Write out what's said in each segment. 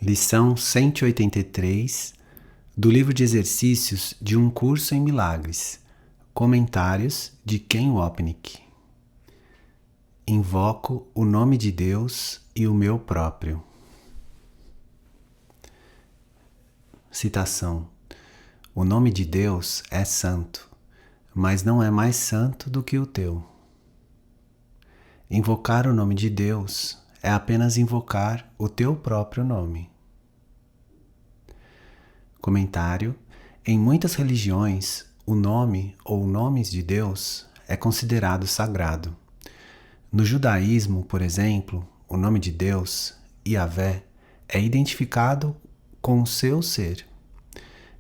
Lição 183 do livro de exercícios de um curso em milagres. Comentários de Ken Wapnick. Invoco o nome de Deus e o meu próprio. Citação: o nome de Deus é santo, mas não é mais santo do que o teu. Invocar o nome de Deus é apenas invocar o teu próprio nome. Comentário: em muitas religiões, o nome ou nomes de Deus é considerado sagrado. No judaísmo, por exemplo, o nome de Deus, Yahvé, é identificado com o seu ser.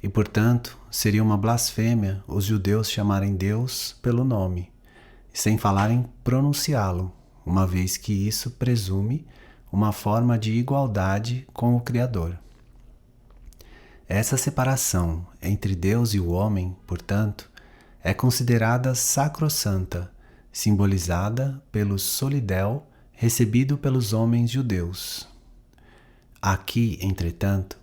E, portanto, seria uma blasfêmia os judeus chamarem Deus pelo nome, sem falarem pronunciá-lo, uma vez que isso presume uma forma de igualdade com o Criador. Essa separação entre Deus e o homem, portanto, é considerada sacrossanta, simbolizada pelo solidel recebido pelos homens judeus. Aqui, entretanto,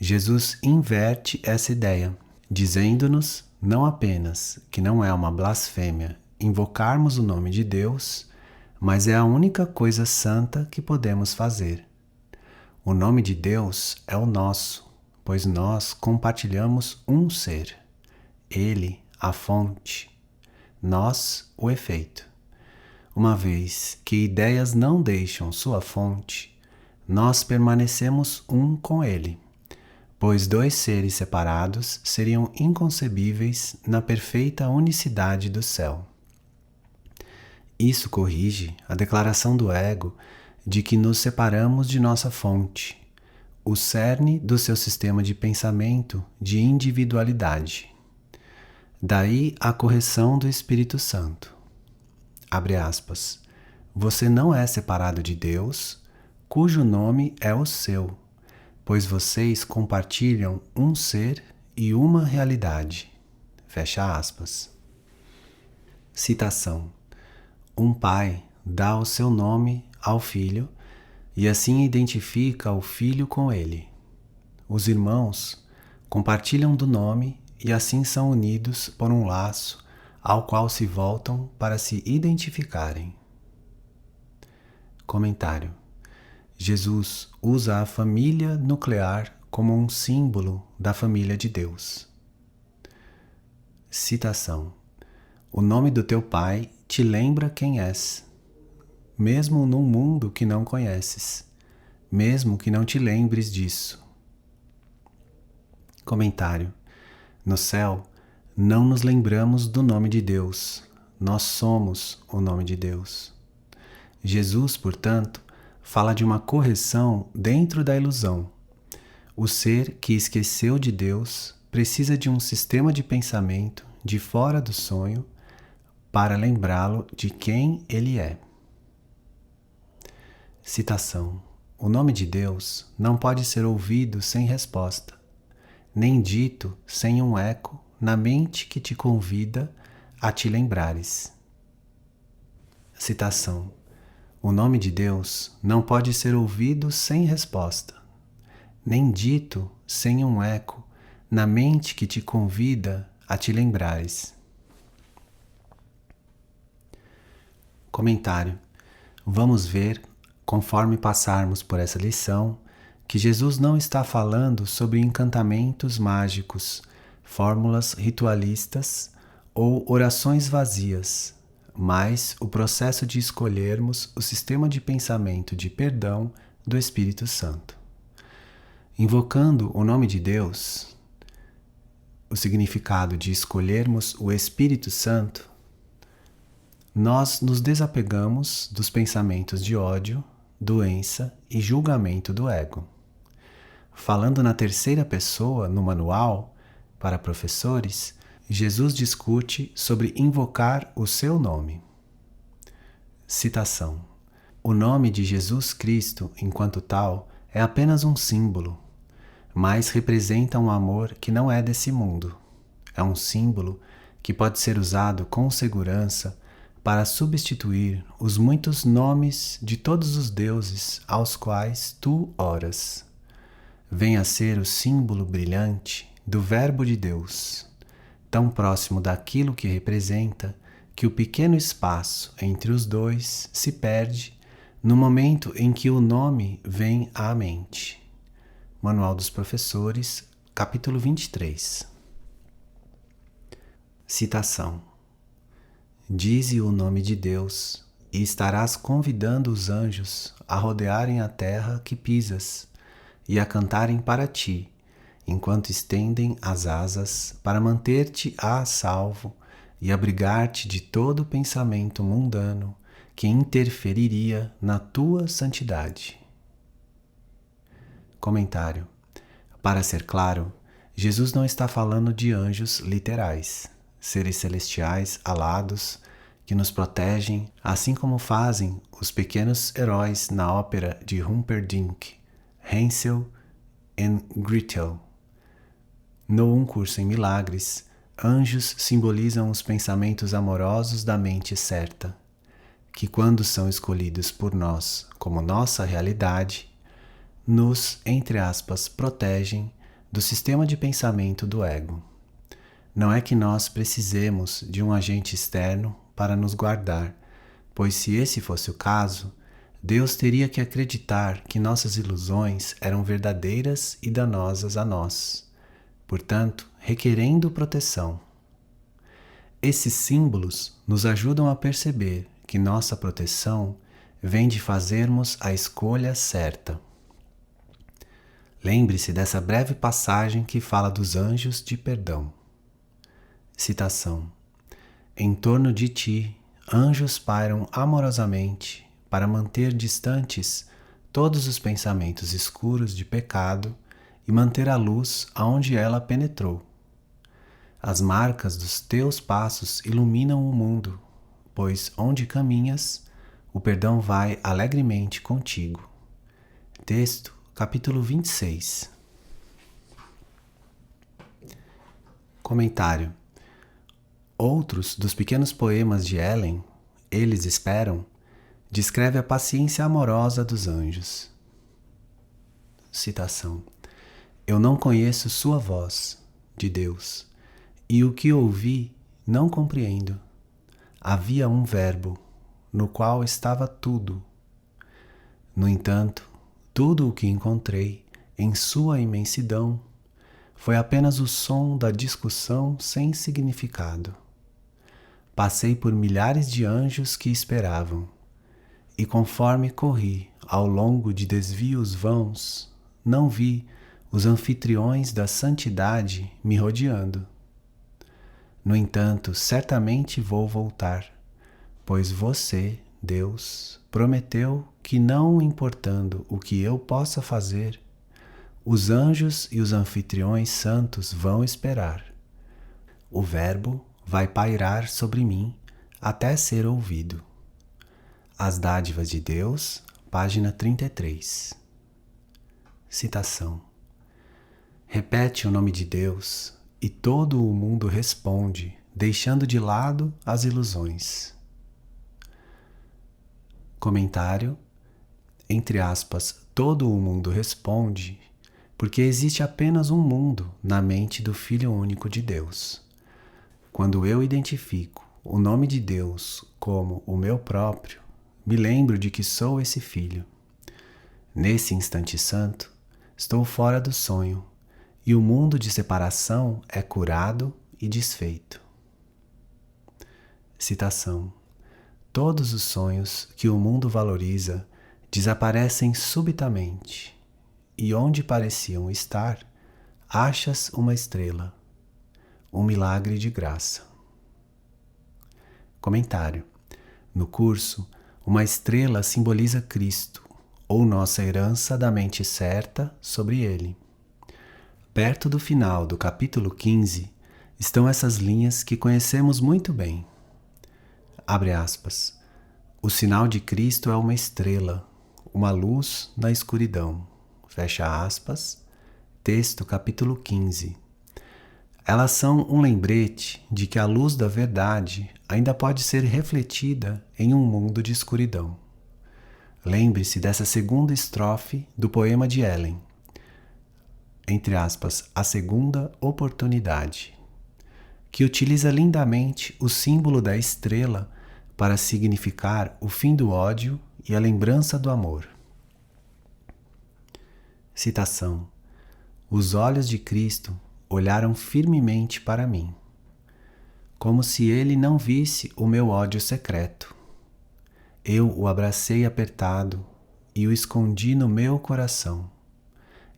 Jesus inverte essa ideia, dizendo-nos não apenas que não é uma blasfêmia invocarmos o nome de Deus, mas é a única coisa santa que podemos fazer. O nome de Deus é o nosso, pois nós compartilhamos um ser. Ele, a fonte, nós, o efeito. Uma vez que ideias não deixam sua fonte, nós permanecemos um com ele, pois dois seres separados seriam inconcebíveis na perfeita unicidade do céu. Isso corrige a declaração do ego de que nos separamos de nossa fonte, o cerne do seu sistema de pensamento de individualidade. Daí a correção do Espírito Santo. Abre aspas. Você não é separado de Deus, cujo nome é o seu, pois vocês compartilham um ser e uma realidade. Fecha aspas. Citação: um pai dá o seu nome ao filho e assim identifica o filho com ele. Os irmãos compartilham do nome e assim são unidos por um laço ao qual se voltam para se identificarem. Comentário: Jesus usa a família nuclear como um símbolo da família de Deus. Citação: o nome do teu pai te lembra quem és, mesmo num mundo que não conheces, mesmo que não te lembres disso. Comentário: no céu, não nos lembramos do nome de Deus, nós somos o nome de Deus. Jesus, portanto, fala de uma correção dentro da ilusão. O ser que esqueceu de Deus precisa de um sistema de pensamento de fora do sonho para lembrá-lo de quem ele é. Citação: o nome de Deus não pode ser ouvido sem resposta, nem dito sem um eco na mente que te convida a te lembrares. Citação: o nome de Deus não pode ser ouvido sem resposta, nem dito sem um eco na mente que te convida a te lembrares. Comentário: vamos ver, conforme passarmos por essa lição, que Jesus não está falando sobre encantamentos mágicos, fórmulas ritualistas ou orações vazias, mas o processo de escolhermos o sistema de pensamento de perdão do Espírito Santo. Invocando o nome de Deus, o significado de escolhermos o Espírito Santo, nós nos desapegamos dos pensamentos de ódio, doença e julgamento do ego. Falando na terceira pessoa no manual, para professores, Jesus discute sobre invocar o seu nome. Citação: o nome de Jesus Cristo, enquanto tal, é apenas um símbolo, mas representa um amor que não é desse mundo. É um símbolo que pode ser usado com segurança para substituir os muitos nomes de todos os deuses aos quais tu oras. vem a ser o símbolo brilhante do Verbo de Deus, tão próximo daquilo que representa que o pequeno espaço entre os dois se perde no momento em que o nome vem à mente. Manual dos Professores, capítulo 23. Citação: Dize o nome de Deus, e estarás convidando os anjos a rodearem a terra que pisas e a cantarem para ti, enquanto estendem as asas para manter-te a salvo e abrigar-te de todo pensamento mundano que interferiria na tua santidade. Comentário: para ser claro, Jesus não está falando de anjos literais, seres celestiais alados que nos protegem, assim como fazem os pequenos heróis na ópera de Humperdinck, Hansel e Gretel. No Um Curso em Milagres, anjos simbolizam os pensamentos amorosos da mente certa, que quando são escolhidos por nós como nossa realidade, nos, entre aspas, protegem do sistema de pensamento do ego. Não é que nós precisemos de um agente externo para nos guardar, pois se esse fosse o caso, Deus teria que acreditar que nossas ilusões eram verdadeiras e danosas a nós, portanto, requerendo proteção. Esses símbolos nos ajudam a perceber que nossa proteção vem de fazermos a escolha certa. Lembre-se dessa breve passagem que fala dos anjos de perdão. Citação: Em torno de ti, anjos pairam amorosamente para manter distantes todos os pensamentos escuros de pecado e manter a luz aonde ela penetrou. As marcas dos teus passos iluminam o mundo, pois onde caminhas, o perdão vai alegremente contigo. Texto, capítulo 26. Comentário: Outros dos pequenos poemas de Ellen, Eles Esperam, descreve a paciência amorosa dos anjos. Citação: Eu não conheço sua voz, de Deus, e o que ouvi não compreendo. Havia um verbo, no qual estava tudo. No entanto, tudo o que encontrei, em sua imensidão, foi apenas o som da discussão sem significado. Passei por milhares de anjos que esperavam, e conforme corri ao longo de desvios vãos, não vi os anfitriões da santidade me rodeando. No entanto, certamente vou voltar, pois você, Deus, prometeu que, não importando o que eu possa fazer, os anjos e os anfitriões santos vão esperar. O Verbo vai pairar sobre mim até ser ouvido. As Dádivas de Deus, página 33. Citação: Repete o nome de Deus e todo o mundo responde, deixando de lado as ilusões. Comentário: entre aspas, todo o mundo responde, porque existe apenas um mundo na mente do Filho único de Deus. Quando eu identifico o nome de Deus como o meu próprio, me lembro de que sou esse Filho. Nesse instante santo, estou fora do sonho, e o mundo de separação é curado e desfeito. Citação: Todos os sonhos que o mundo valoriza desaparecem subitamente, e onde pareciam estar, achas uma estrela, um milagre de graça. Comentário: no curso, uma estrela simboliza Cristo, ou nossa herança da mente certa sobre Ele. Perto do final do capítulo 15, estão essas linhas que conhecemos muito bem. Abre aspas. O sinal de Cristo é uma estrela, uma luz na escuridão. Fecha aspas. Texto capítulo 15. Elas são um lembrete de que a luz da verdade ainda pode ser refletida em um mundo de escuridão. Lembre-se dessa segunda estrofe do poema de Ellen. entre aspas, a segunda oportunidade, que utiliza lindamente o símbolo da estrela para significar o fim do ódio e a lembrança do amor. Citação: os olhos de Cristo olharam firmemente para mim, como se ele não visse o meu ódio secreto. Eu o abracei apertado e o escondi no meu coração,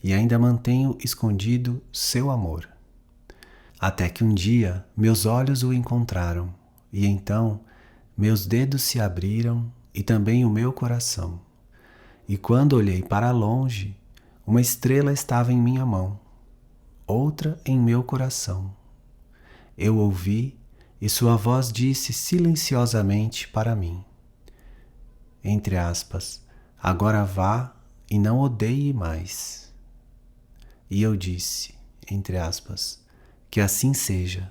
e ainda mantenho escondido seu amor. Até que um dia meus olhos o encontraram, e então meus dedos se abriram e também o meu coração. E quando olhei para longe, uma estrela estava em minha mão, outra em meu coração. Eu ouvi e sua voz disse silenciosamente para mim, entre aspas, agora vá e não odeie mais. E eu disse, entre aspas, que assim seja.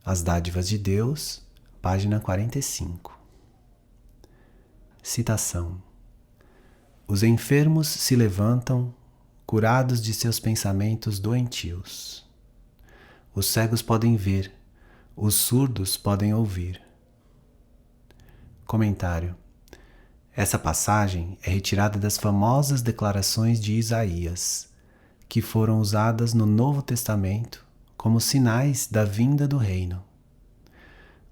As Dádivas de Deus, página 45. Citação: os enfermos se levantam, curados de seus pensamentos doentios. Os cegos podem ver, os surdos podem ouvir. Comentário: essa passagem é retirada das famosas declarações de Isaías, que foram usadas no Novo Testamento como sinais da vinda do reino.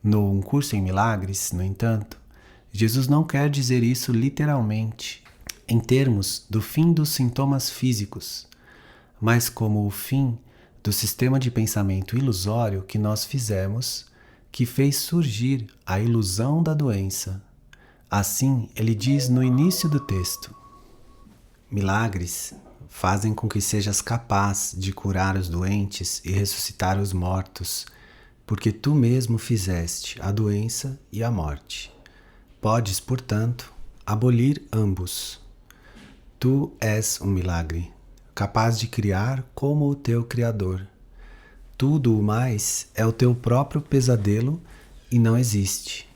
No Um Curso em Milagres, no entanto, Jesus não quer dizer isso literalmente, em termos do fim dos sintomas físicos, mas como o fim do sistema de pensamento ilusório que nós fizemos, que fez surgir a ilusão da doença. Assim, ele diz no início do texto: milagres fazem com que sejas capaz de curar os doentes e ressuscitar os mortos, porque tu mesmo fizeste a doença e a morte. Podes, portanto, abolir ambos. Tu és um milagre, capaz de criar como o teu Criador. Tudo o mais é o teu próprio pesadelo e não existe.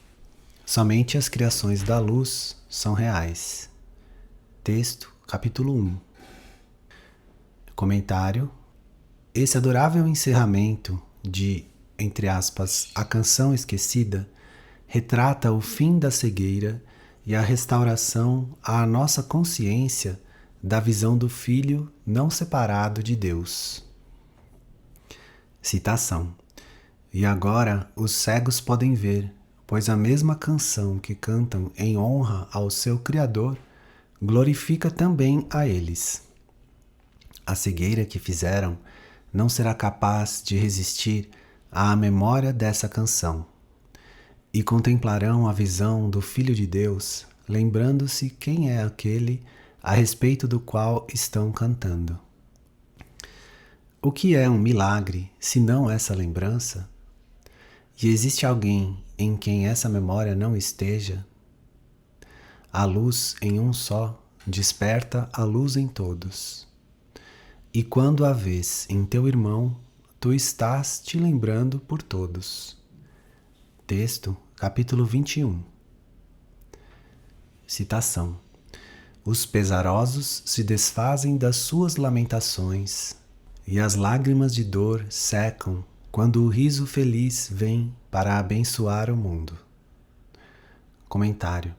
Somente as criações da luz são reais. Texto, capítulo 1. Comentário: esse adorável encerramento de, entre aspas, a canção esquecida, retrata o fim da cegueira e a restauração à nossa consciência da visão do Filho não separado de Deus. Citação: e agora os cegos podem ver, pois a mesma canção que cantam em honra ao seu Criador glorifica também a eles. A cegueira que fizeram não será capaz de resistir à memória dessa canção, e contemplarão a visão do Filho de Deus, lembrando-se quem é aquele a respeito do qual estão cantando. O que é um milagre, se não essa lembrança? E existe alguém em quem essa memória não esteja? A luz em um só desperta a luz em todos. E quando a vês em teu irmão, tu estás te lembrando por todos. Texto, capítulo 21. Citação: os pesarosos se desfazem das suas lamentações, e as lágrimas de dor secam quando o riso feliz vem para abençoar o mundo. Comentário: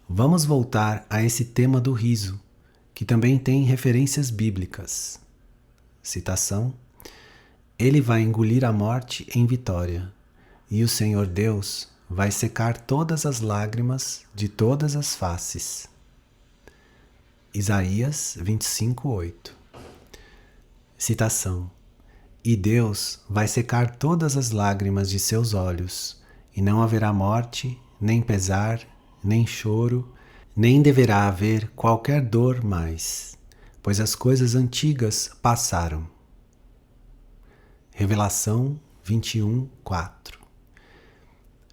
vamos voltar a esse tema do riso, que também tem referências bíblicas. Citação: ele vai engolir a morte em vitória, e o Senhor Deus vai secar todas as lágrimas de todas as faces. Isaías 25:8. Citação: e Deus vai secar todas as lágrimas de seus olhos, e não haverá morte, nem pesar, nem choro, nem deverá haver qualquer dor mais, pois as coisas antigas passaram. Revelação 21:4.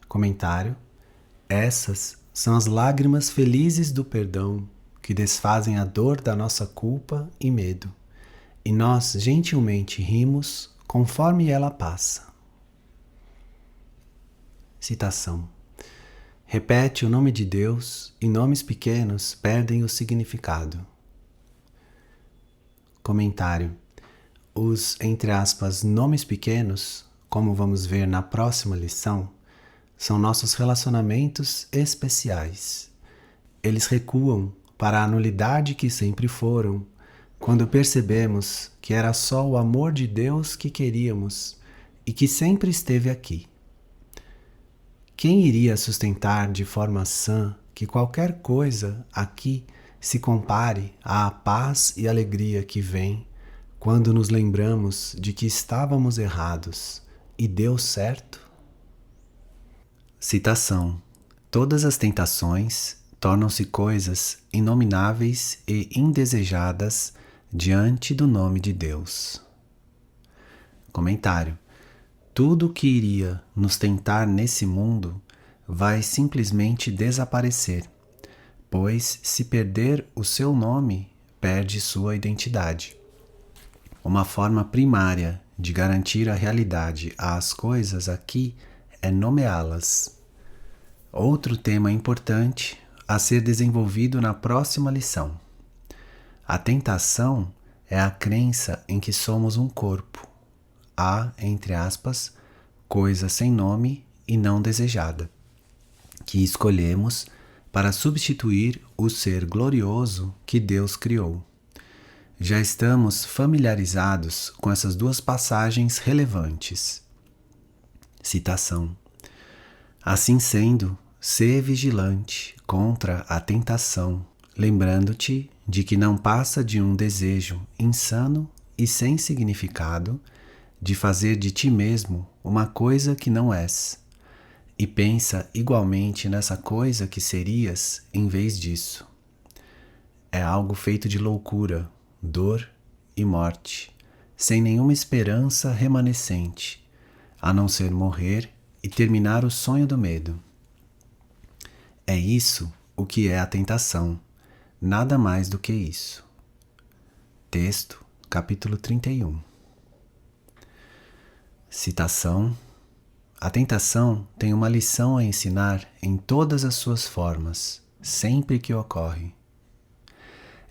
Comentário: essas são as lágrimas felizes do perdão que desfazem a dor da nossa culpa e medo, e nós gentilmente rimos conforme ela passa. Citação: repete o nome de Deus e nomes pequenos perdem o significado. Comentário. Os, entre aspas, nomes pequenos, como vamos ver na próxima lição, são nossos relacionamentos especiais. Eles recuam para a nulidade que sempre foram, quando percebemos que era só o amor de Deus que queríamos e que sempre esteve aqui. Quem iria sustentar de forma sã que qualquer coisa aqui se compare à paz e alegria que vem quando nos lembramos de que estávamos errados e deu certo? Citação. Todas as tentações tornam-se coisas inomináveis e indesejadas diante do nome de Deus. Comentário. Tudo que iria nos tentar nesse mundo vai simplesmente desaparecer, pois se perder o seu nome, perde sua identidade. Uma forma primária de garantir a realidade às coisas aqui é nomeá-las. Outro tema importante a ser desenvolvido na próxima lição. A tentação é a crença em que somos um corpo, a, entre aspas, coisa sem nome e não desejada, que escolhemos para substituir o ser glorioso que Deus criou. Já estamos familiarizados com essas duas passagens relevantes. Citação. Assim sendo, sê vigilante contra a tentação, lembrando-te de que não passa de um desejo insano e sem significado de fazer de ti mesmo uma coisa que não és, e pensa igualmente nessa coisa que serias em vez disso. É algo feito de loucura, dor e morte, sem nenhuma esperança remanescente, a não ser morrer e terminar o sonho do medo. É isso o que é a tentação, nada mais do que isso. Texto, capítulo 31. Citação. A tentação tem uma lição a ensinar em todas as suas formas, sempre que ocorre.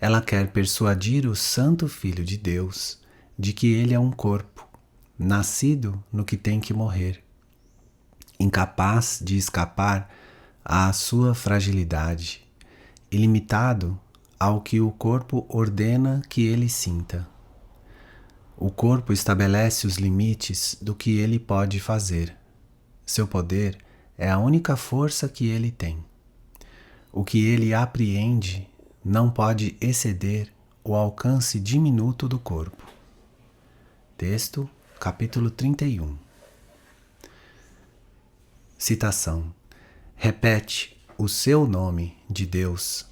Ela quer persuadir o Santo Filho de Deus de que ele é um corpo, nascido no que tem que morrer, incapaz de escapar à sua fragilidade, ilimitado ao que o corpo ordena que ele sinta. O corpo estabelece os limites do que ele pode fazer. Seu poder é a única força que ele tem. O que ele apreende não pode exceder o alcance diminuto do corpo. Texto, capítulo 31. Citação. Repete o seu nome de Deus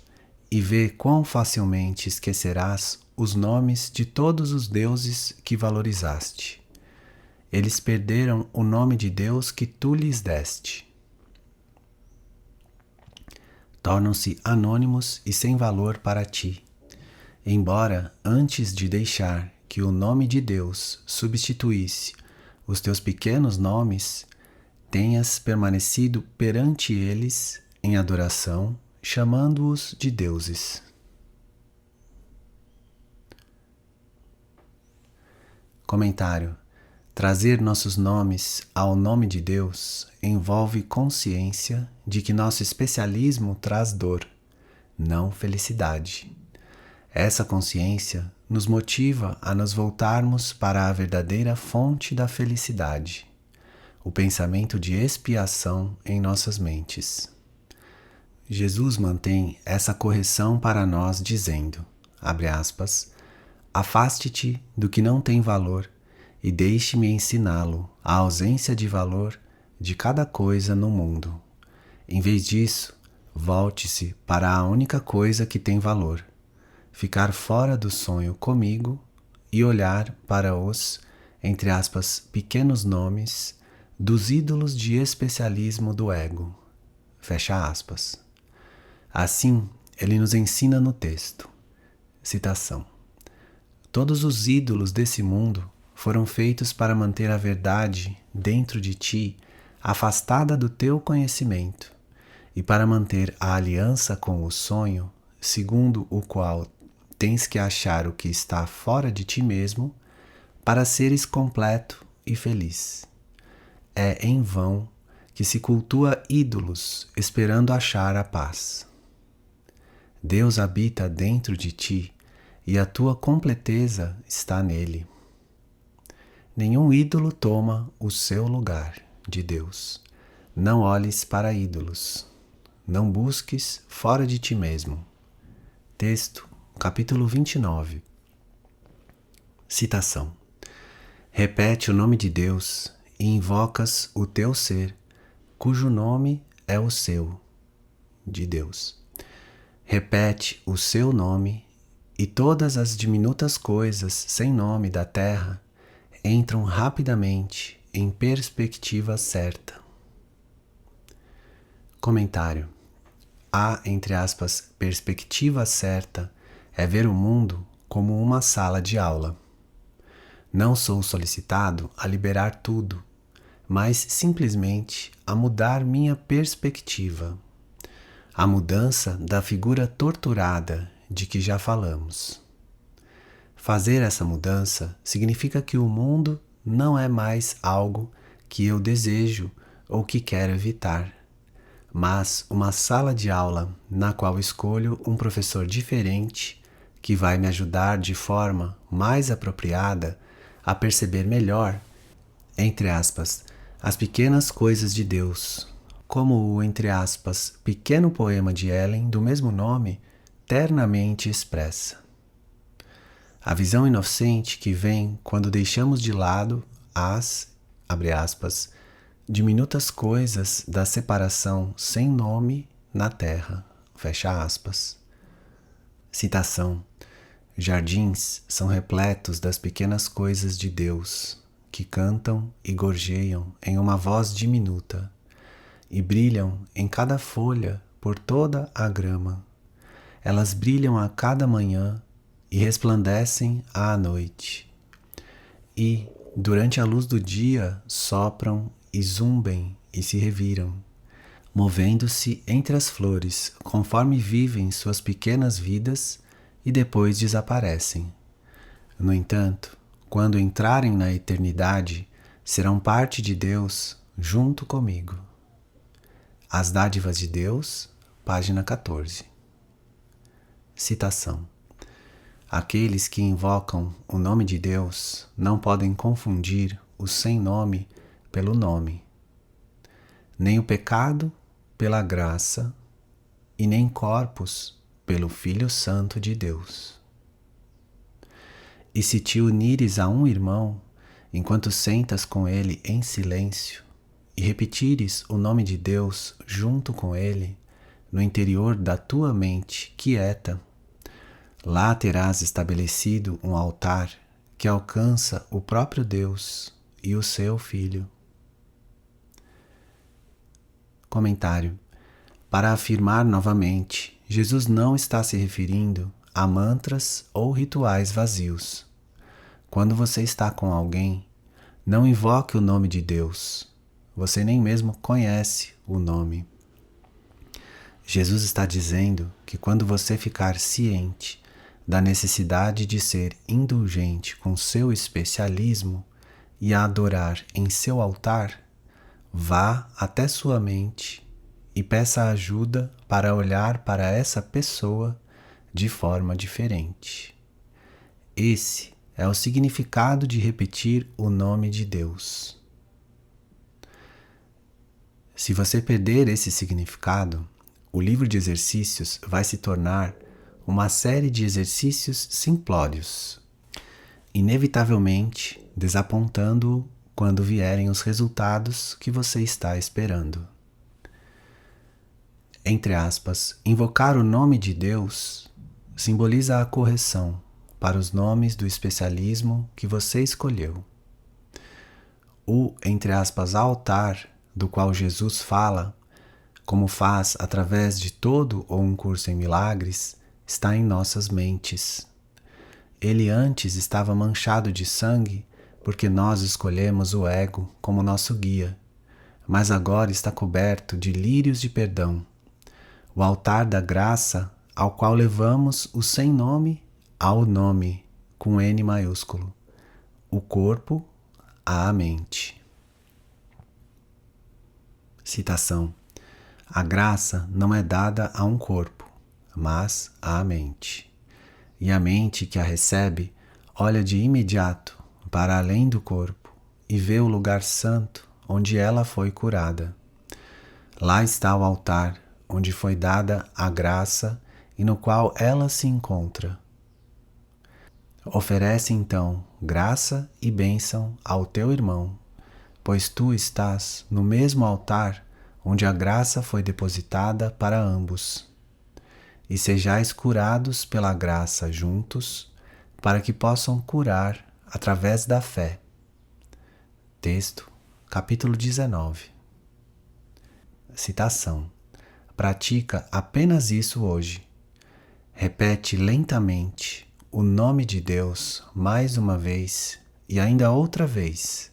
e vê quão facilmente esquecerás os nomes de todos os deuses que valorizaste. Eles perderam o nome de Deus que tu lhes deste. Tornam-se anônimos e sem valor para ti, embora antes de deixar que o nome de Deus substituísse os teus pequenos nomes, tenhas permanecido perante eles em adoração, chamando-os de deuses. Comentário. Trazer nossos nomes ao nome de Deus envolve consciência de que nosso especialismo traz dor, não felicidade. Essa consciência nos motiva a nos voltarmos para a verdadeira fonte da felicidade, o pensamento de expiação em nossas mentes. Jesus mantém essa correção para nós dizendo, abre aspas, afaste-te do que não tem valor e deixe-me ensiná-lo a ausência de valor de cada coisa no mundo. Em vez disso, volte-se para a única coisa que tem valor, ficar fora do sonho comigo e olhar para os, entre aspas, pequenos nomes dos ídolos de especialismo do ego. Fecha aspas. Assim, ele nos ensina no texto. Citação. Todos os ídolos desse mundo foram feitos para manter a verdade dentro de ti afastada do teu conhecimento e para manter a aliança com o sonho, segundo o qual tens que achar o que está fora de ti mesmo para seres completo e feliz. É em vão que se cultua ídolos esperando achar a paz. Deus habita dentro de ti e a tua completeza está nele. Nenhum ídolo toma o seu lugar de Deus. Não olhes para ídolos. Não busques fora de ti mesmo. Texto, capítulo 29. Citação. Repete o nome de Deus e invocas o teu ser, cujo nome é o seu, de Deus. Repete o seu nome e todas as diminutas coisas sem nome da terra entram rapidamente em perspectiva certa. Comentário. A, entre aspas, perspectiva certa é ver o mundo como uma sala de aula. Não sou solicitado a liberar tudo, mas simplesmente a mudar minha perspectiva. A mudança da figura torturada de que já falamos. Fazer essa mudança significa que o mundo não é mais algo que eu desejo ou que quero evitar, mas uma sala de aula na qual escolho um professor diferente que vai me ajudar de forma mais apropriada a perceber melhor, entre aspas, as pequenas coisas de Deus, como o, entre aspas, pequeno poema de Ellen do mesmo nome, ternamente expressa. A visão inocente que vem quando deixamos de lado as, abre aspas, diminutas coisas da separação sem nome na terra, fecha aspas. Citação. Jardins são repletos das pequenas coisas de Deus, que cantam e gorjeiam em uma voz diminuta, e brilham em cada folha por toda a grama. Elas brilham a cada manhã e resplandecem à noite. E, durante a luz do dia, sopram e zumbem e se reviram, movendo-se entre as flores conforme vivem suas pequenas vidas e depois desaparecem. No entanto, quando entrarem na eternidade, serão parte de Deus junto comigo. As Dádivas de Deus, página 14. Citação. Aqueles que invocam o nome de Deus não podem confundir o sem nome pelo nome, nem o pecado pela graça e nem corpos pelo Filho Santo de Deus. E se te unires a um irmão, enquanto sentas com ele em silêncio, e repetires o nome de Deus junto com ele, no interior da tua mente quieta, lá terás estabelecido um altar que alcança o próprio Deus e o seu Filho. Comentário. Para afirmar novamente, Jesus não está se referindo a mantras ou rituais vazios. Quando você está com alguém, não invoque o nome de Deus. Você nem mesmo conhece o nome. Jesus está dizendo que quando você ficar ciente da necessidade de ser indulgente com seu especialismo e a adorar em seu altar, vá até sua mente e peça ajuda para olhar para essa pessoa de forma diferente. Esse é o significado de repetir o nome de Deus. Se você perder esse significado, o livro de exercícios vai se tornar uma série de exercícios simplórios, inevitavelmente desapontando-o quando vierem os resultados que você está esperando. Entre aspas, invocar o nome de Deus simboliza a correção para os nomes do especialismo que você escolheu. O, entre aspas, altar do qual Jesus fala, como faz através de todo ou um curso em milagres, está em nossas mentes. Ele antes estava manchado de sangue porque nós escolhemos o ego como nosso guia, mas agora está coberto de lírios de perdão, o altar da graça ao qual levamos o sem nome ao nome com N maiúsculo, o corpo à mente. Citação: a graça não é dada a um corpo, mas à mente. E a mente que a recebe olha de imediato para além do corpo e vê o lugar santo onde ela foi curada. Lá está o altar onde foi dada a graça e no qual ela se encontra. Oferece então graça e bênção ao teu irmão, pois tu estás no mesmo altar onde a graça foi depositada para ambos. E sejais curados pela graça juntos, para que possam curar através da fé. Texto, capítulo 19. Citação: pratica apenas isso hoje. Repete lentamente o nome de Deus mais uma vez e ainda outra vez.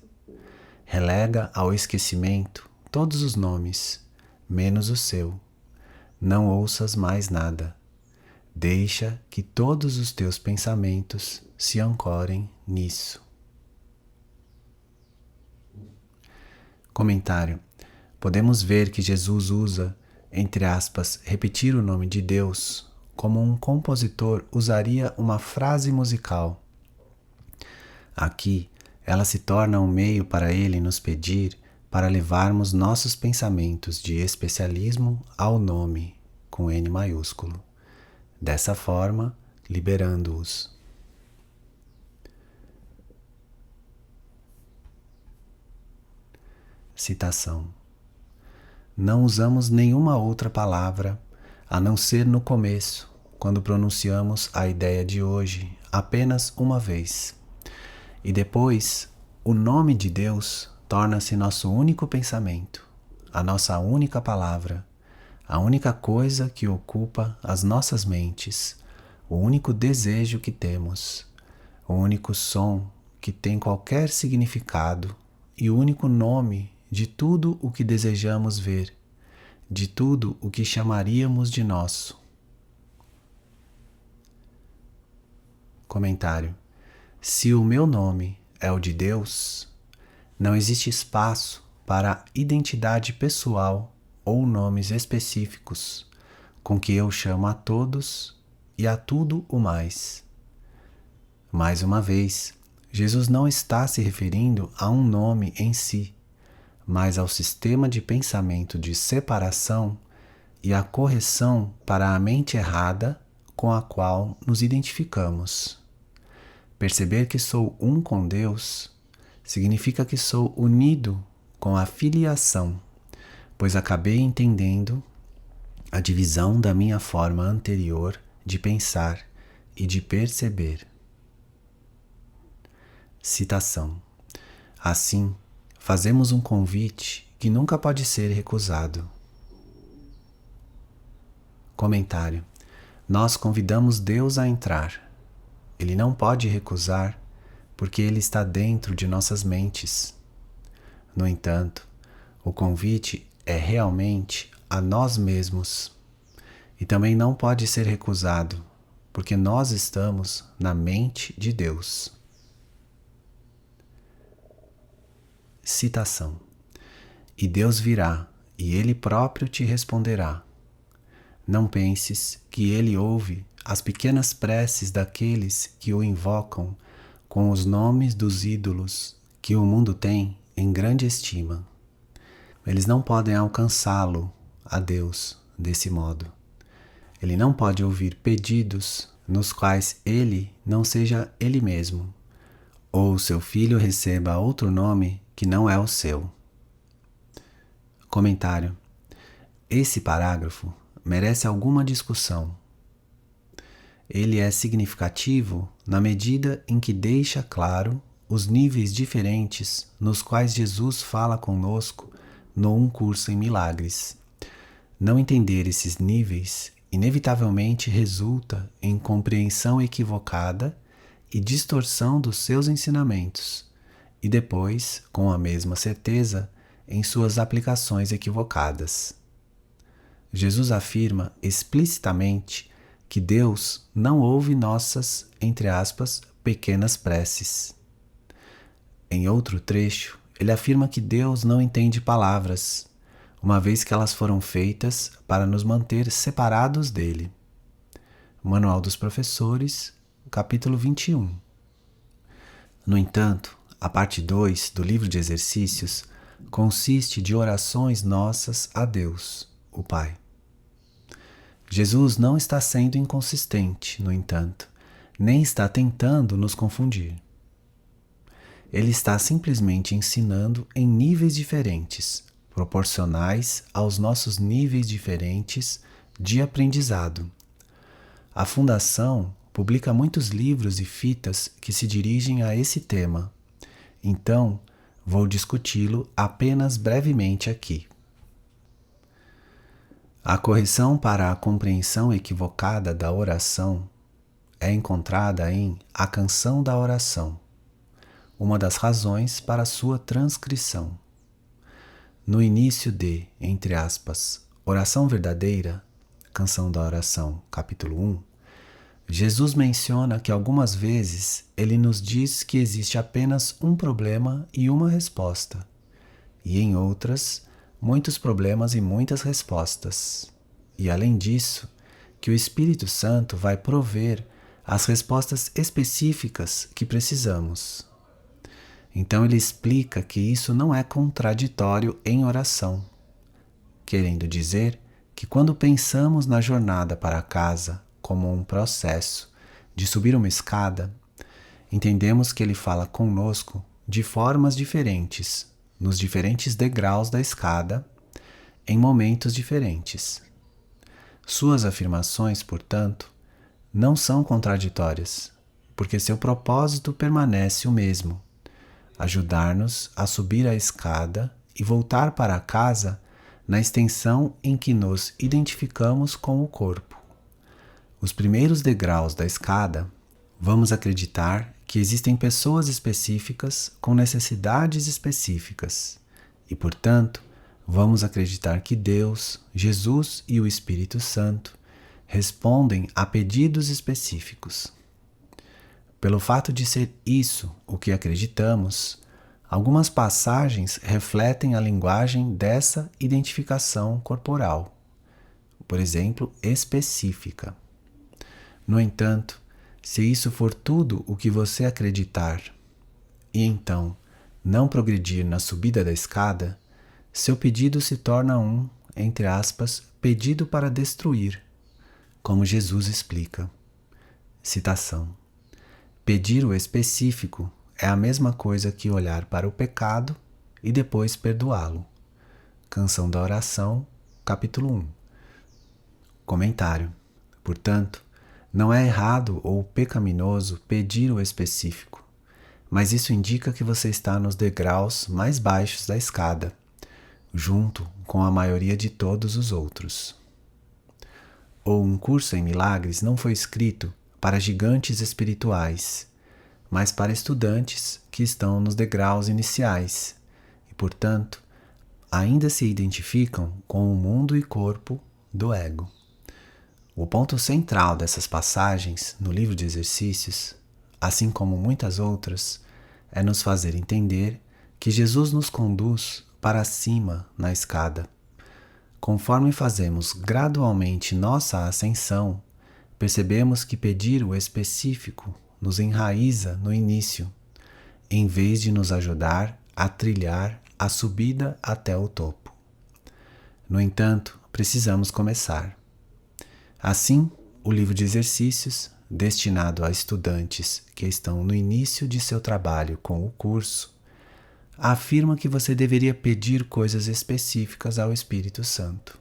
Relega ao esquecimento todos os nomes, menos o seu. Não ouças mais nada. Deixa que todos os teus pensamentos se ancorem nisso. Comentário: podemos ver que Jesus usa, entre aspas, repetir o nome de Deus como um compositor usaria uma frase musical. Aqui, ela se torna um meio para ele nos pedir para levarmos nossos pensamentos de especialismo ao nome, com N maiúsculo. Dessa forma, liberando-os. Citação: não usamos nenhuma outra palavra a não ser no começo, quando pronunciamos a ideia de hoje apenas uma vez. E depois, o nome de Deus torna-se nosso único pensamento, a nossa única palavra, a única coisa que ocupa as nossas mentes, o único desejo que temos, o único som que tem qualquer significado e o único nome de tudo o que desejamos ver, de tudo o que chamaríamos de nosso. Comentário: se o meu nome é o de Deus, não existe espaço para identidade pessoal ou nomes específicos com que eu chamo a todos e a tudo o mais. Mais uma vez, Jesus não está se referindo a um nome em si, mas ao sistema de pensamento de separação e a correção para a mente errada com a qual nos identificamos. Perceber que sou um com Deus significa que sou unido com a filiação, pois acabei entendendo a divisão da minha forma anterior de pensar e de perceber. Citação: assim, fazemos um convite que nunca pode ser recusado. Comentário: nós convidamos Deus a entrar. Ele não pode recusar, porque Ele está dentro de nossas mentes. No entanto, o convite é realmente a nós mesmos. E também não pode ser recusado, porque nós estamos na mente de Deus. Citação: e Deus virá, e Ele próprio te responderá. Não penses que Ele ouve as pequenas preces daqueles que o invocam com os nomes dos ídolos que o mundo tem em grande estima. Eles não podem alcançá-lo, a Deus, desse modo. Ele não pode ouvir pedidos nos quais ele não seja ele mesmo, ou seu filho receba outro nome que não é o seu. Comentário: esse parágrafo merece alguma discussão. Ele é significativo na medida em que deixa claro os níveis diferentes nos quais Jesus fala conosco no Um Curso em Milagres. Não entender esses níveis inevitavelmente resulta em compreensão equivocada e distorção dos seus ensinamentos, e depois, com a mesma certeza, em suas aplicações equivocadas. Jesus afirma explicitamente que Deus não ouve nossas, entre aspas, pequenas preces. Em outro trecho, ele afirma que Deus não entende palavras, uma vez que elas foram feitas para nos manter separados dele. Manual dos Professores, capítulo 21. No entanto, a parte 2 do livro de exercícios consiste de orações nossas a Deus, o Pai. Jesus não está sendo inconsistente, no entanto, nem está tentando nos confundir. Ele está simplesmente ensinando em níveis diferentes, proporcionais aos nossos níveis diferentes de aprendizado. A Fundação publica muitos livros e fitas que se dirigem a esse tema, então vou discuti-lo apenas brevemente aqui. A correção para a compreensão equivocada da oração é encontrada em A Canção da Oração, uma das razões para sua transcrição. No início de, entre aspas, Oração Verdadeira, Canção da Oração, capítulo 1, Jesus menciona que algumas vezes ele nos diz que existe apenas um problema e uma resposta, e em outras, muitos problemas e muitas respostas. E além disso, que o Espírito Santo vai prover as respostas específicas que precisamos. Então ele explica que isso não é contraditório em oração, querendo dizer que quando pensamos na jornada para casa como um processo de subir uma escada, entendemos que ele fala conosco de formas diferentes, nos diferentes degraus da escada, em momentos diferentes. Suas afirmações, portanto, não são contraditórias, porque seu propósito permanece o mesmo: ajudar-nos a subir a escada e voltar para casa na extensão em que nos identificamos com o corpo. Os primeiros degraus da escada, vamos acreditar que existem pessoas específicas com necessidades específicas e, portanto, vamos acreditar que Deus, Jesus e o Espírito Santo respondem a pedidos específicos. Pelo fato de ser isso o que acreditamos, algumas passagens refletem a linguagem dessa identificação corporal, por exemplo, específica. No entanto, se isso for tudo o que você acreditar, e então não progredir na subida da escada, seu pedido se torna um, entre aspas, pedido para destruir, como Jesus explica. Citação: pedir o específico é a mesma coisa que olhar para o pecado e depois perdoá-lo. Canção da Oração, capítulo 1. Comentário: portanto, não é errado ou pecaminoso pedir o específico, mas isso indica que você está nos degraus mais baixos da escada, junto com a maioria de todos os outros. Ou um curso em milagres não foi escrito para gigantes espirituais, mas para estudantes que estão nos degraus iniciais e, portanto, ainda se identificam com o mundo e corpo do ego. O ponto central dessas passagens no livro de exercícios, assim como muitas outras, é nos fazer entender que Jesus nos conduz para cima na escada. Conforme fazemos gradualmente nossa ascensão, percebemos que pedir o específico nos enraiza no início, em vez de nos ajudar a trilhar a subida até o topo. No entanto, precisamos começar. Assim, o livro de exercícios, destinado a estudantes que estão no início de seu trabalho com o curso, afirma que você deveria pedir coisas específicas ao Espírito Santo.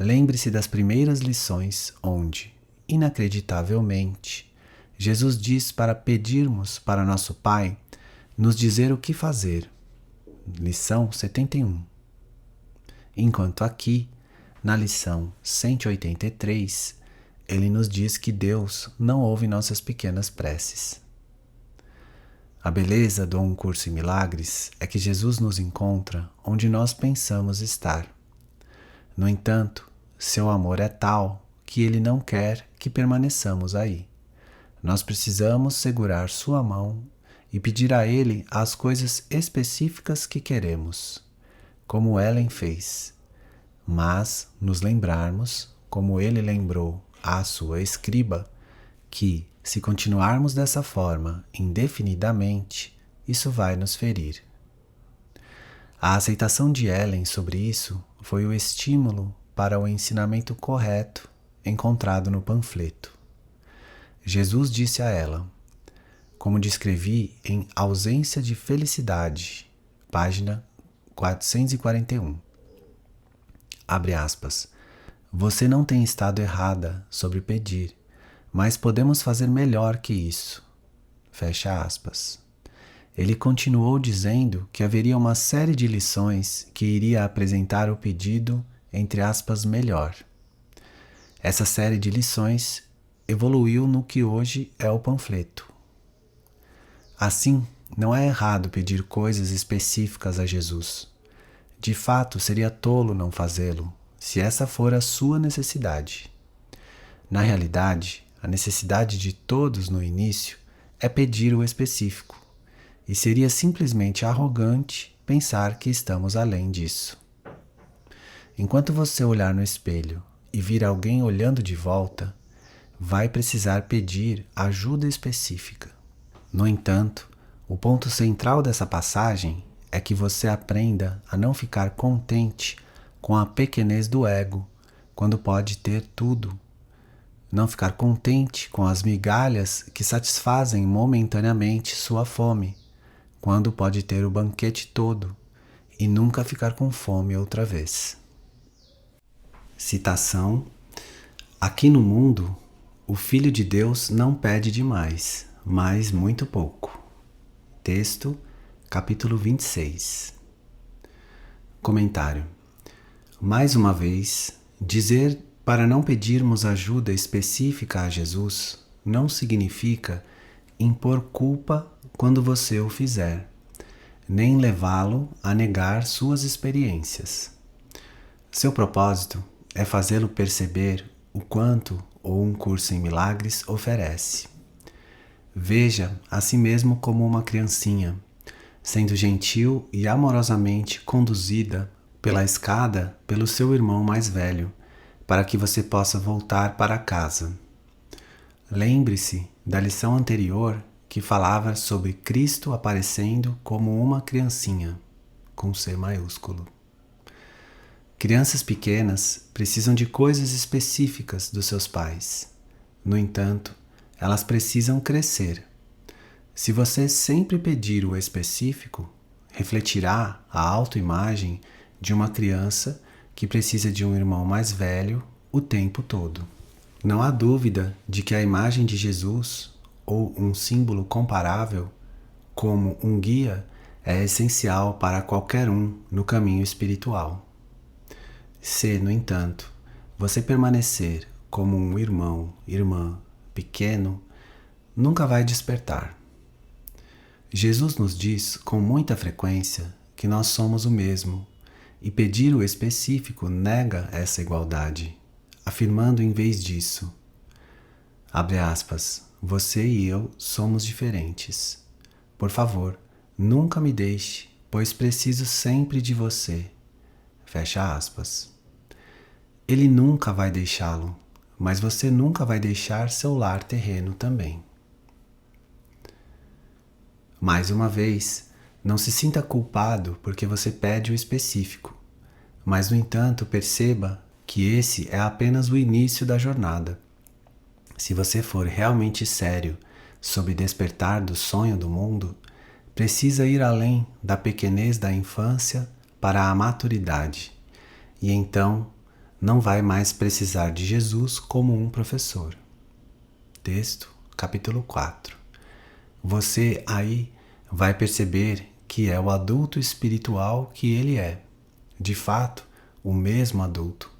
Lembre-se das primeiras lições onde, inacreditavelmente, Jesus diz para pedirmos para nosso Pai nos dizer o que fazer. Lição 71. Enquanto aqui, na lição 183, ele nos diz que Deus não ouve nossas pequenas preces. A beleza do Um Curso em Milagres é que Jesus nos encontra onde nós pensamos estar. No entanto, seu amor é tal que Ele não quer que permaneçamos aí. Nós precisamos segurar sua mão e pedir a Ele as coisas específicas que queremos, como Ellen fez, mas nos lembrarmos, como ele lembrou à sua escriba, que, se continuarmos dessa forma indefinidamente, isso vai nos ferir. A aceitação de Ellen sobre isso foi o estímulo para o ensinamento correto encontrado no panfleto. Jesus disse a ela, como descrevi em Ausência de Felicidade, página 441. Abre aspas. Você não tem estado errada sobre pedir, mas podemos fazer melhor que isso. Fecha aspas. Ele continuou dizendo que haveria uma série de lições que iria apresentar o pedido, entre aspas, melhor. Essa série de lições evoluiu no que hoje é o panfleto. Assim, não é errado pedir coisas específicas a Jesus. De fato, seria tolo não fazê-lo, se essa for a sua necessidade. Na realidade, a necessidade de todos no início é pedir o específico, e seria simplesmente arrogante pensar que estamos além disso. Enquanto você olhar no espelho e vir alguém olhando de volta, vai precisar pedir ajuda específica. No entanto, o ponto central dessa passagem é que você aprenda a não ficar contente com a pequenez do ego, quando pode ter tudo. Não ficar contente com as migalhas que satisfazem momentaneamente sua fome, quando pode ter o banquete todo e nunca ficar com fome outra vez. Citação: aqui no mundo, o Filho de Deus não pede demais, mas muito pouco. Texto, capítulo 26. Comentário: mais uma vez, dizer para não pedirmos ajuda específica a Jesus não significa impor culpa quando você o fizer, nem levá-lo a negar suas experiências. Seu propósito é fazê-lo perceber o quanto um curso em milagres oferece. Veja a si mesmo como uma criancinha, sendo gentil e amorosamente conduzida pela escada pelo seu irmão mais velho, para que você possa voltar para casa. Lembre-se da lição anterior que falava sobre Cristo aparecendo como uma criancinha, com C maiúsculo. Crianças pequenas precisam de coisas específicas dos seus pais. No entanto, elas precisam crescer. Se você sempre pedir o específico, refletirá a autoimagem de uma criança que precisa de um irmão mais velho o tempo todo. Não há dúvida de que a imagem de Jesus, ou um símbolo comparável, como um guia, é essencial para qualquer um no caminho espiritual. Se, no entanto, você permanecer como um irmão, irmã pequeno, nunca vai despertar. Jesus nos diz com muita frequência que nós somos o mesmo, e pedir o específico nega essa igualdade, afirmando em vez disso, abre aspas, você e eu somos diferentes. Por favor, nunca me deixe, pois preciso sempre de você. Fecha aspas. Ele nunca vai deixá-lo, mas você nunca vai deixar seu lar terreno também. Mais uma vez, não se sinta culpado porque você pede o específico, mas, no entanto, perceba que esse é apenas o início da jornada. Se você for realmente sério sobre despertar do sonho do mundo, precisa ir além da pequenez da infância para a maturidade, e então não vai mais precisar de Jesus como um professor. Texto, capítulo 4. Você aí vai perceber que é o adulto espiritual que ele é, de fato, o mesmo adulto,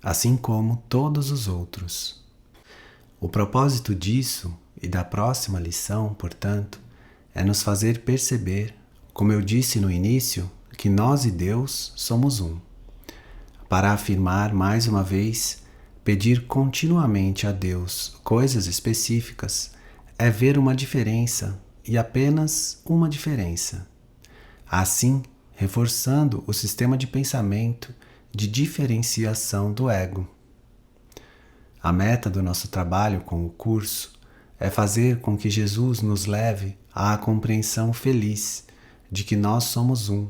assim como todos os outros. O propósito disso e da próxima lição, portanto, é nos fazer perceber, como eu disse no início, que nós e Deus somos um. Para afirmar mais uma vez, Pedir continuamente a Deus coisas específicas é ver uma diferença e apenas uma diferença. Assim, reforçando o sistema de pensamento de diferenciação do ego. A meta do nosso trabalho com o curso é fazer com que Jesus nos leve à compreensão feliz de que nós somos um,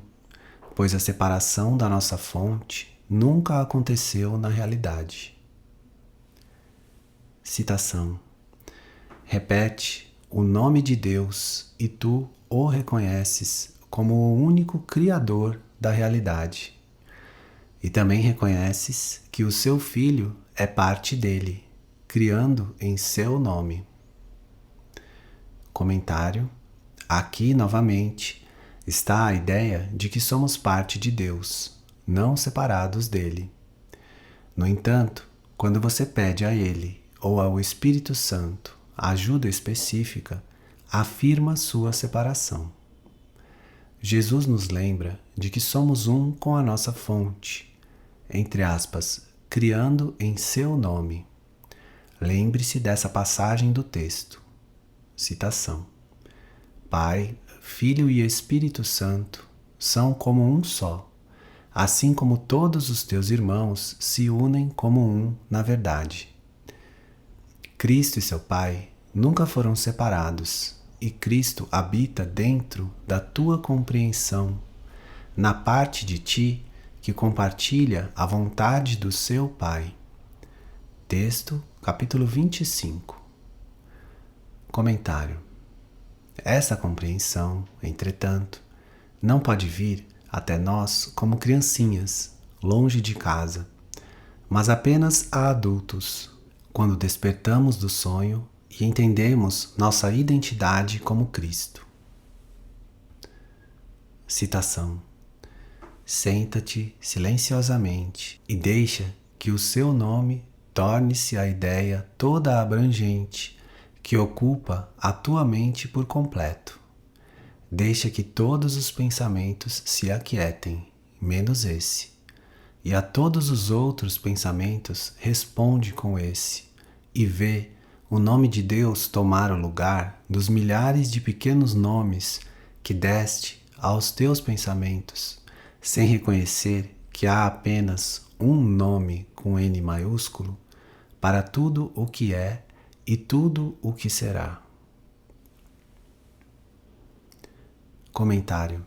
pois a separação da nossa fonte nunca aconteceu na realidade. Citação. Repete o nome de Deus e tu o reconheces como o único Criador da realidade. E também reconheces que o seu Filho é parte dele, criando em seu nome. Comentário. Aqui, novamente, está a ideia de que somos parte de Deus, não separados dele. No entanto, quando você pede a Ele ou ao Espírito Santo ajuda específica, afirma sua separação. Jesus nos lembra de que somos um com a nossa fonte, entre aspas, criando em seu nome. Lembre-se dessa passagem do texto. Citação. Pai, Filho e Espírito Santo são como um só, assim como todos os teus irmãos se unem como um na verdade. Cristo e seu Pai nunca foram separados, e Cristo habita dentro da tua compreensão, na parte de ti que compartilha a vontade do seu Pai. Texto, capítulo 25. Comentário. Essa compreensão, entretanto, não pode vir até nós como criancinhas, longe de casa, mas apenas a adultos, quando despertamos do sonho e entendemos nossa identidade como Cristo. Citação. Senta-te silenciosamente e deixa que o seu nome torne-se a ideia toda abrangente que ocupa a tua mente por completo. Deixa que todos os pensamentos se aquietem, menos esse. E a todos os outros pensamentos responde com esse, e vê o nome de Deus tomar o lugar dos milhares de pequenos nomes que deste aos teus pensamentos, sem reconhecer que há apenas um nome com N maiúsculo para tudo o que é e tudo o que será. Comentário.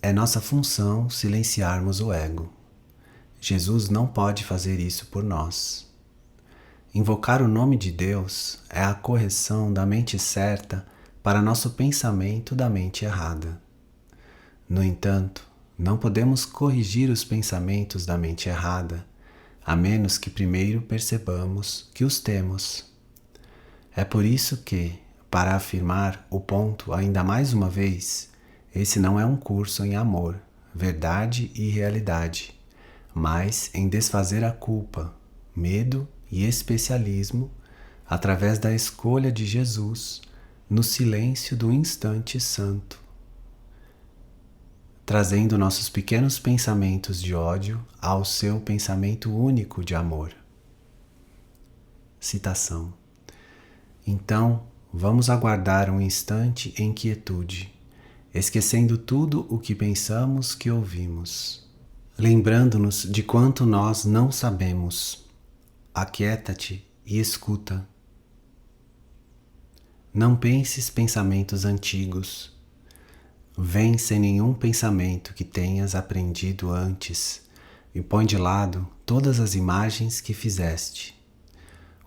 É nossa função silenciarmos o ego. Jesus não pode fazer isso por nós. Invocar o nome de Deus é a correção da mente certa para nosso pensamento da mente errada. No entanto, não podemos corrigir os pensamentos da mente errada, a menos que primeiro percebamos que os temos. É por isso que, para afirmar o ponto ainda mais uma vez, esse não é um curso em amor, verdade e realidade, mas em desfazer a culpa, medo e especialismo através da escolha de Jesus no silêncio do instante santo, trazendo nossos pequenos pensamentos de ódio ao seu pensamento único de amor. Citação. Então, vamos aguardar um instante em quietude, esquecendo tudo o que pensamos que ouvimos, lembrando-nos de quanto nós não sabemos. Aquieta-te e escuta. Não penses pensamentos antigos. Vem sem nenhum pensamento que tenhas aprendido antes e põe de lado todas as imagens que fizeste.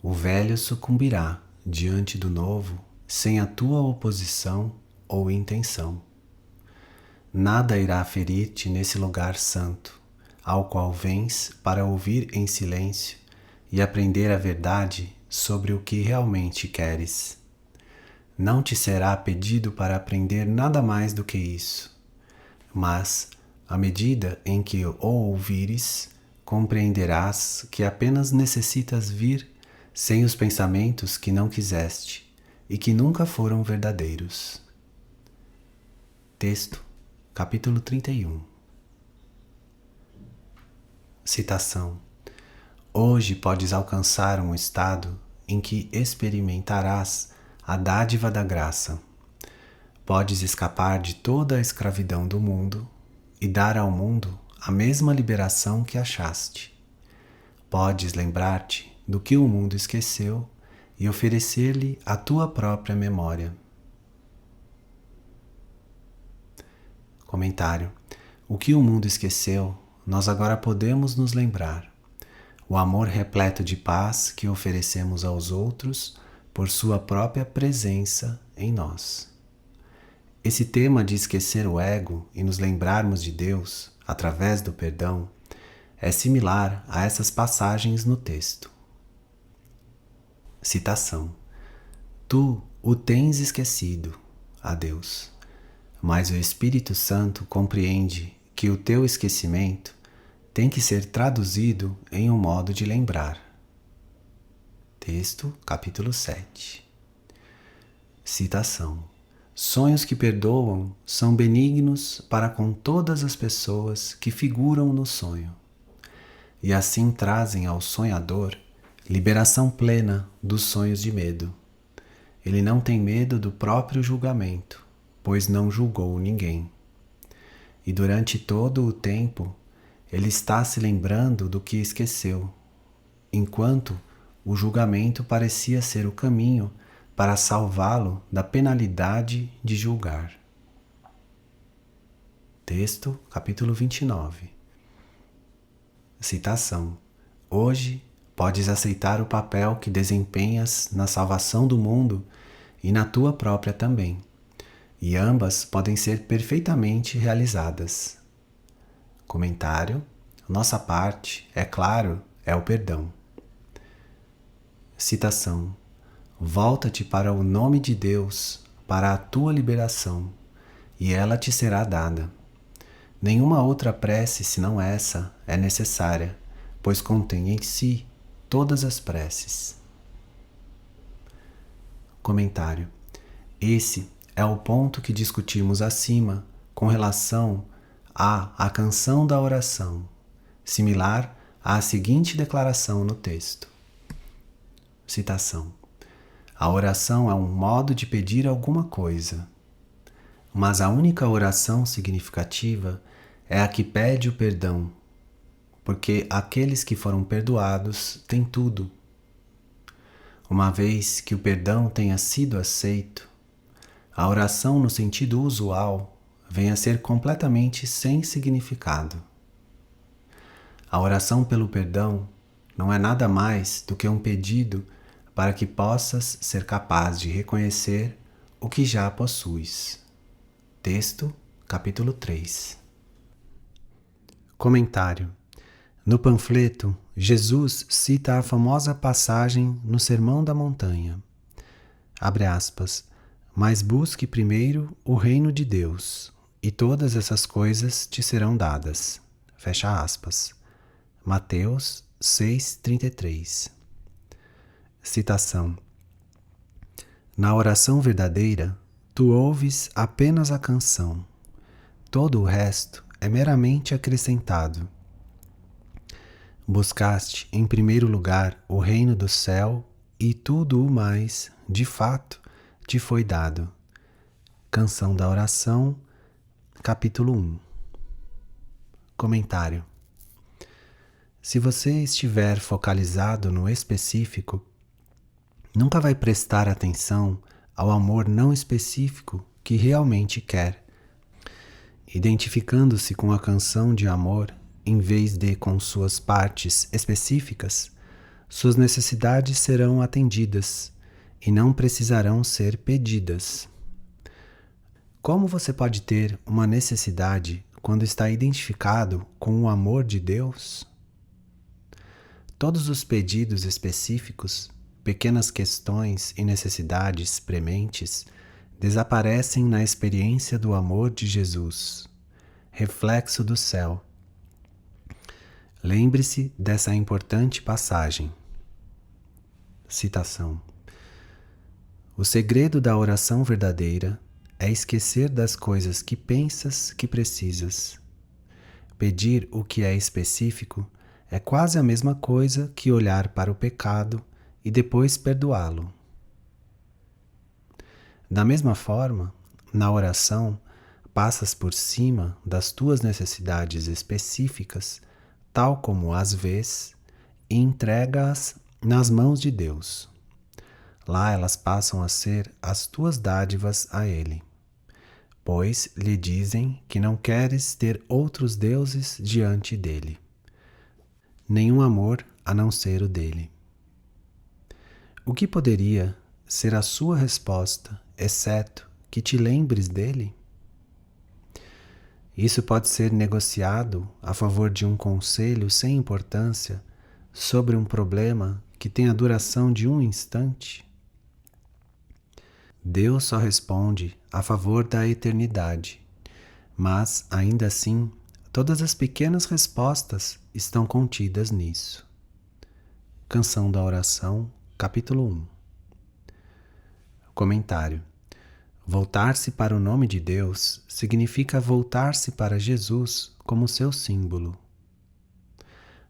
O velho sucumbirá diante do novo sem a tua oposição ou intenção. Nada irá ferir-te nesse lugar santo, ao qual vens para ouvir em silêncio e aprender a verdade sobre o que realmente queres. Não te será pedido para aprender nada mais do que isso, mas, à medida em que o ouvires, compreenderás que apenas necessitas vir sem os pensamentos que não quiseste e que nunca foram verdadeiros. Texto, capítulo 31. Citação. Hoje podes alcançar um estado em que experimentarás a dádiva da graça. Podes escapar de toda a escravidão do mundo e dar ao mundo a mesma liberação que achaste. Podes lembrar-te do que o mundo esqueceu e oferecer-lhe a tua própria memória. Comentário: o que o mundo esqueceu, nós agora podemos nos lembrar. O amor repleto de paz que oferecemos aos outros por sua própria presença em nós. Esse tema de esquecer o ego e nos lembrarmos de Deus através do perdão é similar a essas passagens no texto. Citação: Tu o tens esquecido, a Deus, mas o Espírito Santo compreende que o teu esquecimento tem que ser traduzido em um modo de lembrar. Texto, capítulo 7. Citação: Sonhos que perdoam são benignos para com todas as pessoas que figuram no sonho, e assim trazem ao sonhador liberação plena dos sonhos de medo. Ele não tem medo do próprio julgamento, pois não julgou ninguém. E durante todo o tempo, ele está se lembrando do que esqueceu, enquanto o julgamento parecia ser o caminho para salvá-lo da penalidade de julgar. Texto, capítulo 29. Citação: Hoje podes aceitar o papel que desempenhas na salvação do mundo e na tua própria também, e ambas podem ser perfeitamente realizadas. Comentário: nossa parte, é claro, é o perdão. Citação: Volta-te para o nome de Deus, para a tua liberação, e ela te será dada. Nenhuma outra prece senão essa é necessária, pois contém em si todas as preces. Comentário: esse é o ponto que discutimos acima com relação à canção da oração, similar à seguinte declaração no texto. Citação: A oração é um modo de pedir alguma coisa, mas a única oração significativa é a que pede o perdão, porque aqueles que foram perdoados têm tudo. Uma vez que o perdão tenha sido aceito, a oração no sentido usual vem a ser completamente sem significado. A oração pelo perdão não é nada mais do que um pedido para que possas ser capaz de reconhecer o que já possuis. Texto, capítulo 3. Comentário: no panfleto, Jesus cita a famosa passagem no Sermão da Montanha. Abre aspas: Mas busque primeiro o reino de Deus, e todas essas coisas te serão dadas. Fecha aspas. Mateus 6,33. Citação: Na oração verdadeira, tu ouves apenas a canção. Todo o resto é meramente acrescentado. Buscaste, em primeiro lugar, o reino do céu, e tudo o mais, de fato, te foi dado. Canção da Oração, capítulo 1. Comentário: se você estiver focalizado no específico, nunca vai prestar atenção ao amor não específico que realmente quer. Identificando-se com a canção de amor, em vez de com suas partes específicas, suas necessidades serão atendidas e não precisarão ser pedidas. Como você pode ter uma necessidade quando está identificado com o amor de Deus? Todos os pedidos específicos, pequenas questões e necessidades prementes desaparecem na experiência do amor de Jesus, reflexo do céu. Lembre-se dessa importante passagem. Citação: O segredo da oração verdadeira é esquecer das coisas que pensas que precisas. Pedir o que é específico é quase a mesma coisa que olhar para o pecado e depois perdoá-lo. Da mesma forma, na oração, passas por cima das tuas necessidades específicas, tal como as vês, e entrega-as nas mãos de Deus. Lá elas passam a ser as tuas dádivas a Ele, pois lhe dizem que não queres ter outros deuses diante dele, nenhum amor a não ser o dele. O que poderia ser a sua resposta, exceto que te lembres dele? Isso pode ser negociado a favor de um conselho sem importância sobre um problema que tem a duração de um instante? Deus só responde a favor da eternidade, mas, ainda assim, todas as pequenas respostas estão contidas nisso. Canção da Oração, capítulo 1. Comentário. Voltar-se para o nome de Deus significa voltar-se para Jesus como seu símbolo.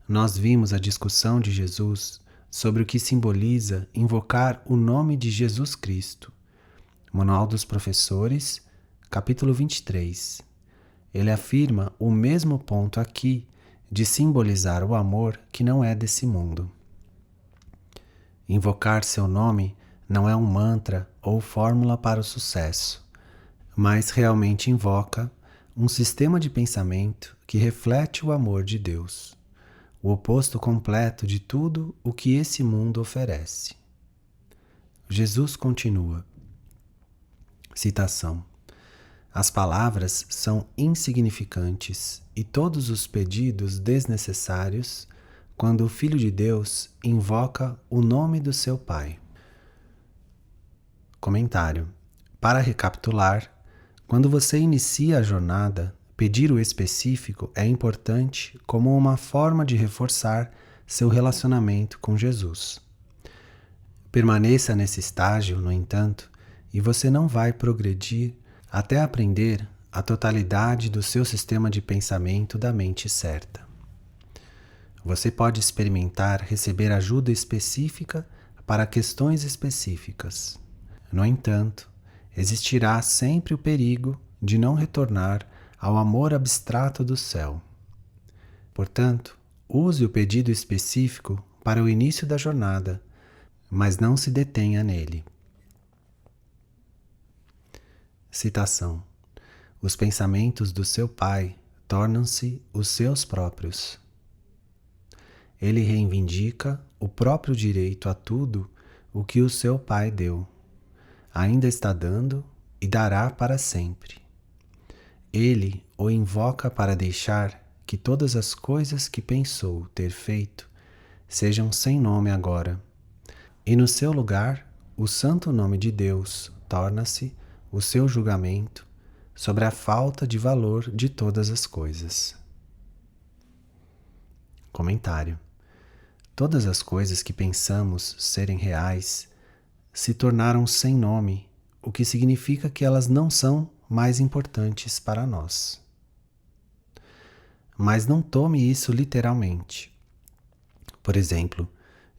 Nós vimos a discussão de Jesus sobre o que simboliza invocar o nome de Jesus Cristo. Manual dos Professores, capítulo 23. Ele afirma o mesmo ponto aqui de simbolizar o amor que não é desse mundo. Invocar seu nome não é um mantra ou fórmula para o sucesso, mas realmente invoca um sistema de pensamento que reflete o amor de Deus, o oposto completo de tudo o que esse mundo oferece. Jesus continua. Citação. As palavras são insignificantes e todos os pedidos desnecessários quando o Filho de Deus invoca o nome do seu Pai. Comentário. Para recapitular, quando você inicia a jornada, pedir o específico é importante como uma forma de reforçar seu relacionamento com Jesus. Permaneça nesse estágio, no entanto, e você não vai progredir até aprender a totalidade do seu sistema de pensamento da mente certa. Você pode experimentar receber ajuda específica para questões específicas. No entanto, existirá sempre o perigo de não retornar ao amor abstrato do céu. Portanto, use o pedido específico para o início da jornada, mas não se detenha nele. Citação. Os pensamentos do seu Pai tornam-se os seus próprios. Ele reivindica o próprio direito a tudo o que o seu Pai deu. Ainda está dando e dará para sempre. Ele o invoca para deixar que todas as coisas que pensou ter feito sejam sem nome agora. E no seu lugar, o santo nome de Deus torna-se o seu julgamento sobre a falta de valor de todas as coisas. Comentário. Todas as coisas que pensamos serem reais se tornaram sem nome, o que significa que elas não são mais importantes para nós. Mas não tome isso literalmente. Por exemplo,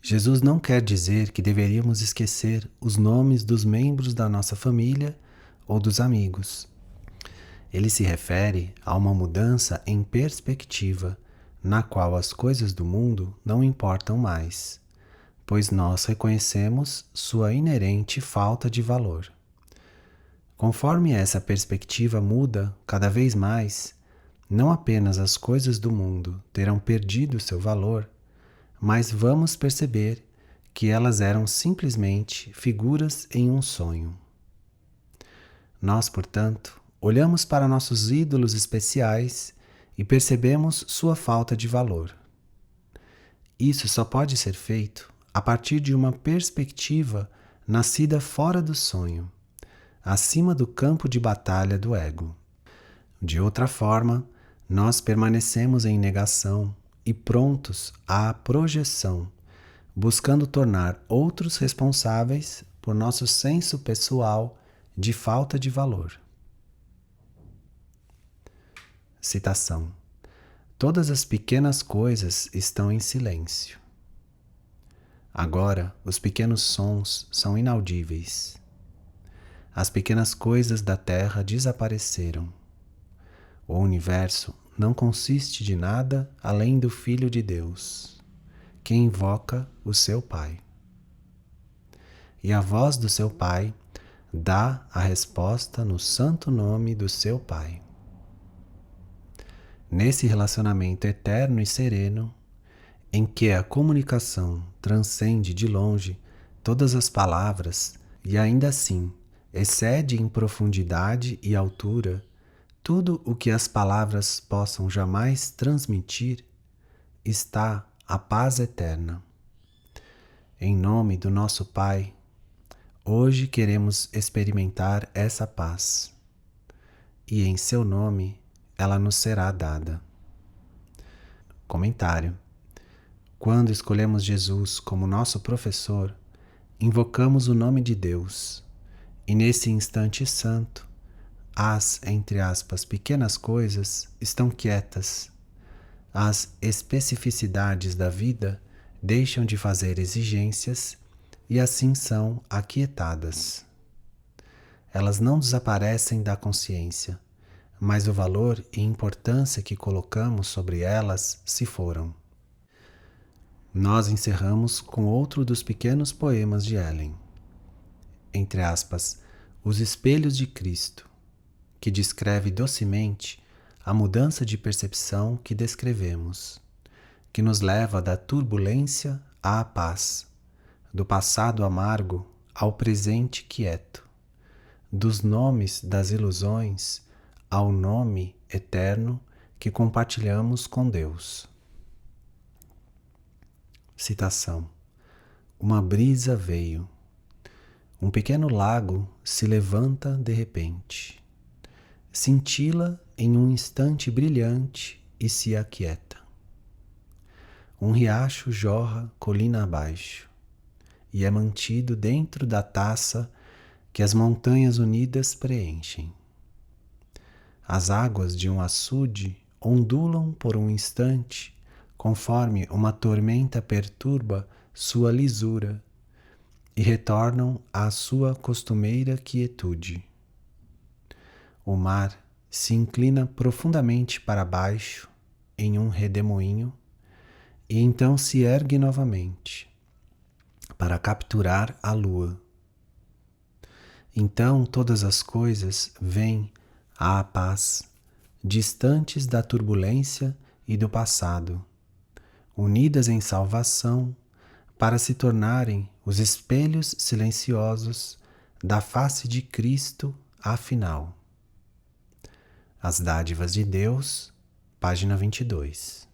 Jesus não quer dizer que deveríamos esquecer os nomes dos membros da nossa família ou dos amigos. Ele se refere a uma mudança em perspectiva, na qual as coisas do mundo não importam mais, pois nós reconhecemos sua inerente falta de valor. Conforme essa perspectiva muda cada vez mais, não apenas as coisas do mundo terão perdido seu valor, mas vamos perceber que elas eram simplesmente figuras em um sonho. Nós, portanto, olhamos para nossos ídolos especiais e percebemos sua falta de valor. Isso só pode ser feito a partir de uma perspectiva nascida fora do sonho, acima do campo de batalha do ego. De outra forma, nós permanecemos em negação e prontos à projeção, buscando tornar outros responsáveis por nosso senso pessoal de falta de valor. Citação. Todas as pequenas coisas estão em silêncio. Agora, os pequenos sons são inaudíveis. As pequenas coisas da terra desapareceram. O universo não consiste de nada além do Filho de Deus, que invoca o seu Pai. E a voz do seu Pai dá a resposta no santo nome do seu Pai. Nesse relacionamento eterno e sereno, em que a comunicação transcende de longe todas as palavras e ainda assim excede em profundidade e altura tudo o que as palavras possam jamais transmitir, está a paz eterna. Em nome do nosso Pai, hoje queremos experimentar essa paz, e em seu nome ela nos será dada. Comentário: quando escolhemos Jesus como nosso professor, invocamos o nome de Deus, e nesse instante santo, as, entre aspas, pequenas coisas estão quietas. As especificidades da vida deixam de fazer exigências e assim são aquietadas. Elas não desaparecem da consciência, mas o valor e importância que colocamos sobre elas se foram. Nós encerramos com outro dos pequenos poemas de Ellen, entre aspas, Os Espelhos de Cristo, que descreve docemente a mudança de percepção que descrevemos, que nos leva da turbulência à paz, do passado amargo ao presente quieto, dos nomes das ilusões ao nome eterno que compartilhamos com Deus. Citação: uma brisa veio. Um pequeno lago se levanta de repente. Cintila em um instante brilhante e se aquieta. Um riacho jorra colina abaixo e é mantido dentro da taça que as montanhas unidas preenchem. As águas de um açude ondulam por um instante conforme uma tormenta perturba sua lisura e retornam à sua costumeira quietude. O mar se inclina profundamente para baixo em um redemoinho e então se ergue novamente para capturar a lua. Então todas as coisas vêm à paz, distantes da turbulência e do passado, unidas em salvação para se tornarem os espelhos silenciosos da face de Cristo afinal. As Dádivas de Deus, página 22.